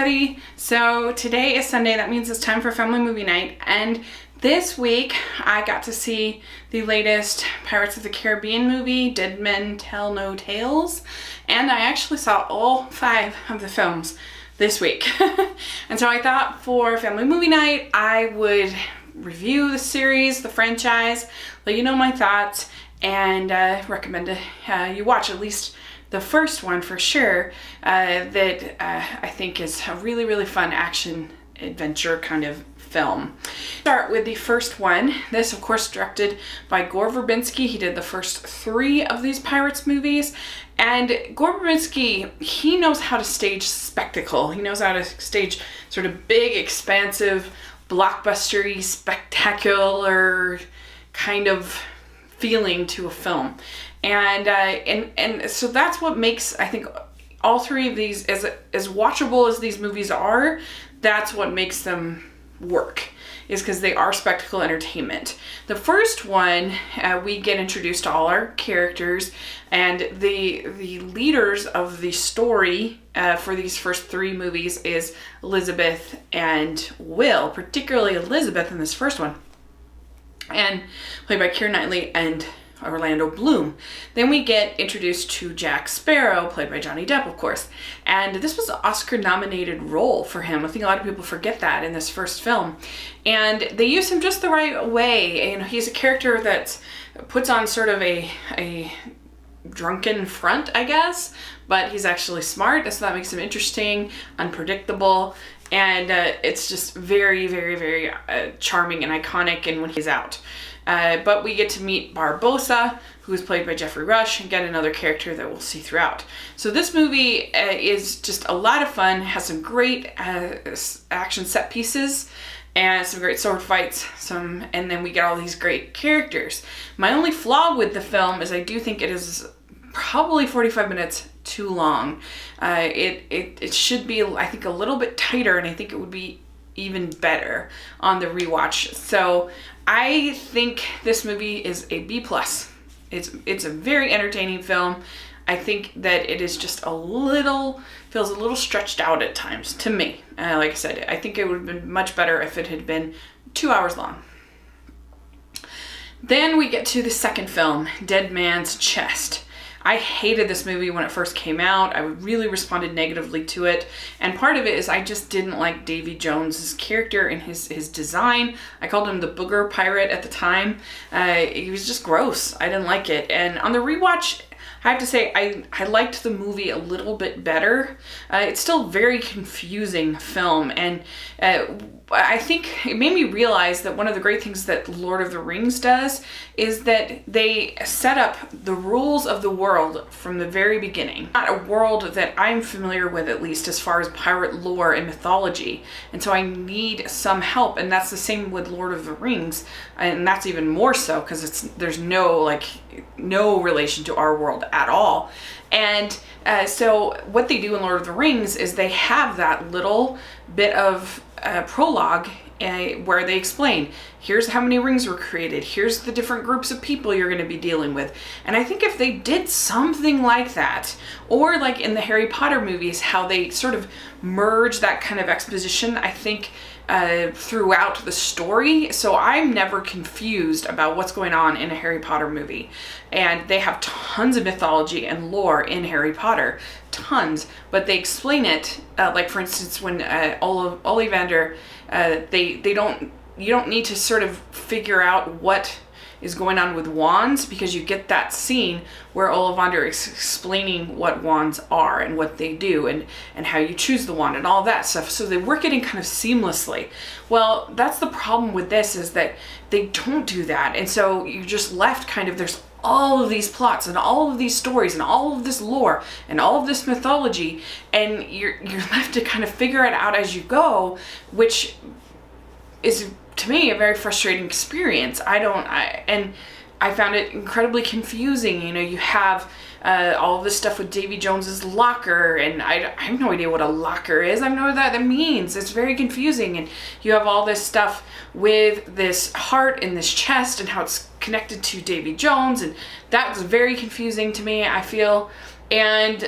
everybody. So today is Sunday. That means it's time for family movie night. And this week I got to see the latest Pirates of the Caribbean movie, Dead Men Tell No Tales. And I actually saw all 5 of the films this week. And so I thought for family movie night, I would review the series, the franchise, let you know my thoughts, and recommend you watch at least the first one for sure, that I think is a really, really fun action adventure kind of film. Start with the first one. This, of course, directed by Gore Verbinski. He did the first 3 of these Pirates movies. And Gore Verbinski, he knows how to stage spectacle. He knows how to stage sort of big, expansive, blockbustery, spectacular kind of feeling to a film. And so that's what makes, I think, all 3 of these, as watchable as these movies are, that's what makes them work, is because they are spectacle entertainment. The first one, we get introduced to all our characters, and the leaders of the story for these first 3 movies is Elizabeth and Will, particularly Elizabeth in this first one, and played by Keira Knightley and Orlando Bloom. Then we get introduced to Jack Sparrow, played by Johnny Depp, of course. And this was an Oscar-nominated role for him. I think a lot of people forget that in this first film. And they use him just the right way. And he's a character that puts on sort of a drunken front, I guess, but he's actually smart, so that makes him interesting, unpredictable, and it's just very, very, very charming and iconic and when he's out. But we get to meet Barbossa, who is played by Geoffrey Rush, again another character that we'll see throughout. So this movie is just a lot of fun, has some great action set pieces, and some great sword fights, and then we get all these great characters. My only flaw with the film is I do think it is probably 45 minutes too long. It should be, I think, a little bit tighter, and I think it would be even better on the rewatch. So I think this movie is a B+. It's a very entertaining film. I think that it is just feels a little stretched out at times to me. Like I said, I think it would have been much better if it had been 2 hours long. Then we get to the second film, Dead Man's Chest. I hated this movie when it first came out. I really responded negatively to it. And part of it is I just didn't like Davy Jones's character and his design. I called him the booger pirate at the time. He was just gross. I didn't like it. And on the rewatch, I have to say I liked the movie a little bit better. It's still a very confusing film, and I think it made me realize that one of the great things that Lord of the Rings does is that they set up the rules of the world from the very beginning. Not a world that I'm familiar with, at least as far as pirate lore and mythology, and so I need some help, and that's the same with Lord of the Rings, and that's even more so because there's no relation to our world at all. And so what they do in Lord of the Rings is they have that little bit of prologue where they explain, here's how many rings were created, here's the different groups of people you're going to be dealing with. And I think if they did something like that, or like in the Harry Potter movies, how they sort of merge that kind of exposition, I think, throughout the story, so I'm never confused about what's going on in a Harry Potter movie. And they have tons of mythology and lore in Harry Potter, tons, but they explain it, like for instance when Ollivander, you don't need to sort of figure out what is going on with wands, because you get that scene where Ollivander is explaining what wands are and what they do and how you choose the wand and all that stuff. So they work it in kind of seamlessly. Well, that's the problem with this, is that they don't do that. And so you're just left kind of, there's all of these plots and all of these stories and all of this lore and all of this mythology, and you're left to kind of figure it out as you go, which is, to me, a very frustrating experience. And I found it incredibly confusing. You know, you have all of this stuff with Davy Jones's locker, and I have no idea what a locker is. I have no idea what that means. It's very confusing. And you have all this stuff with this heart in this chest and how it's connected to Davy Jones, and that was very confusing to me. I feel And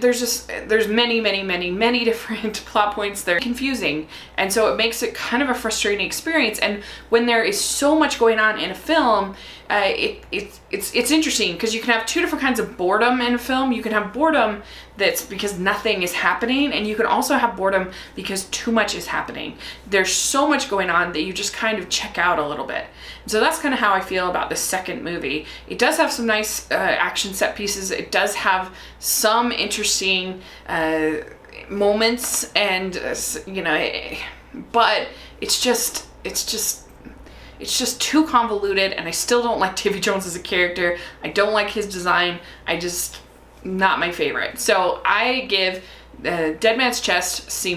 there's many different plot points that are confusing, and so it makes it kind of a frustrating experience. And when there is so much going on in a film, it's interesting because you can have two different kinds of boredom in a film. You can have boredom that's because nothing is happening, and you can also have boredom because too much is happening. There's so much going on that you just kind of check out a little bit. So that's kind of how I feel about the second movie. It does have some nice action set pieces. It does have some interesting moments, and but it's just too convoluted, and I still don't like Davy Jones as a character. I don't like his design. Not my favorite. So I give Dead Man's Chest C-.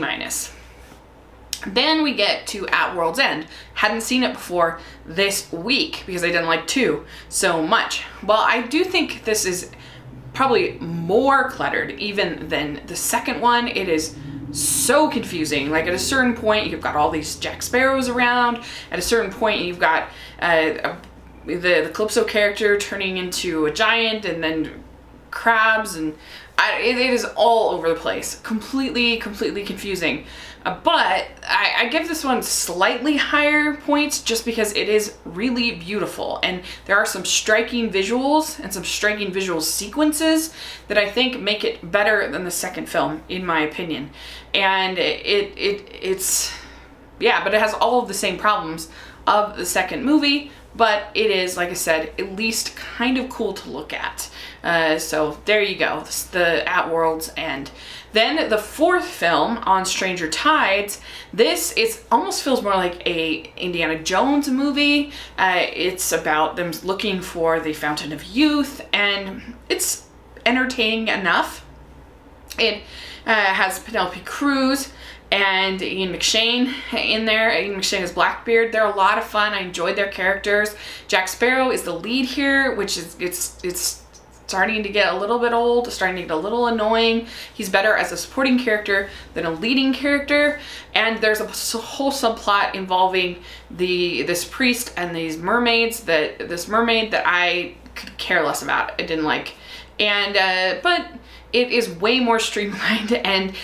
Then we get to At World's End. Hadn't seen it before this week because I didn't like 2 so much. Well, I do think this is probably more cluttered even than the second one. It is so confusing. Like, at a certain point, you've got all these Jack Sparrows around. At a certain point, you've got the Calypso character turning into a giant, and then crabs, and it is all over the place. Completely confusing. But I give this one slightly higher points just because it is really beautiful, and there are some striking visuals and some striking visual sequences that I think make it better than the second film, in my opinion. And it's but it has all of the same problems of the second movie, but it is, like I said, at least kind of cool to look at. So there you go, the At World's End. Then the fourth film, On Stranger Tides, this almost feels more like a Indiana Jones movie. It's about them looking for the Fountain of Youth, and it's entertaining enough. It has Penelope Cruz and Ian McShane in there. Ian McShane is Blackbeard. They're a lot of fun. I enjoyed their characters. Jack Sparrow is the lead here, which is it's starting to get a little bit old, starting to get a little annoying. He's better as a supporting character than a leading character. And there's a whole subplot involving this priest and these mermaids, this mermaid that I could care less about. I didn't like. And but it is way more streamlined, and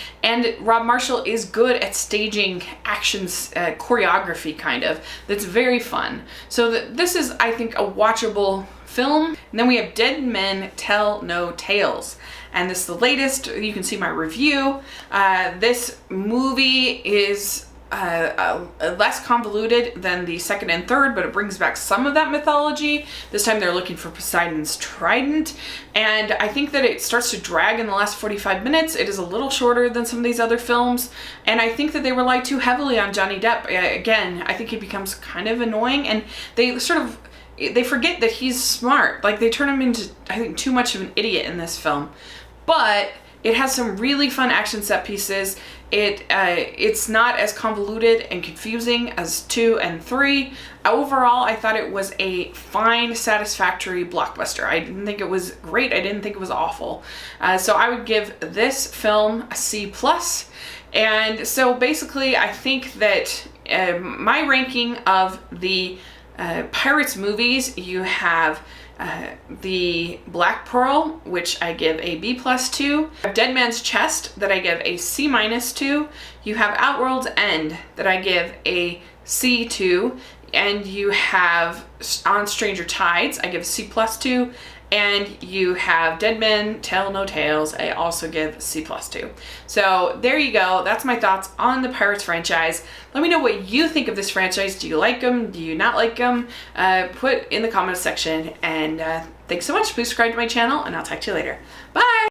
Rob Marshall is good at staging actions, choreography kind of. That's very fun. So this is, I think, a watchable film. And then we have Dead Men Tell No Tales. And this is the latest. You can see my review. This movie is less convoluted than the second and third, but it brings back some of that mythology. This time they're looking for Poseidon's trident, and I think that it starts to drag in the last 45 minutes. It is a little shorter than some of these other films, and I think that they rely too heavily on Johnny Depp. Again, I think he becomes kind of annoying, and they forget that he's smart. Like, they turn him into, I think, too much of an idiot in this film. But it has some really fun action set pieces. It's not as convoluted and confusing as 2 and 3. Overall, I thought it was a fine, satisfactory blockbuster. I didn't think it was great. I didn't think it was awful. So I would give this film a C+. And so basically, I think that my ranking of the Pirates movies, you have the Black Pearl, which I give a B+ to. Dead Man's Chest, that I give a C- to. You have At World's End, that I give a C to. And you have On Stranger Tides, I give a C+ to. And you have Dead Men Tell No Tales, I also give C+ to. So there you go. That's my thoughts on the Pirates franchise. Let me know what you think of this franchise. Do you like them? Do you not like them? Put in the comments section. And thanks so much. Please subscribe to my channel, and I'll talk to you later. Bye!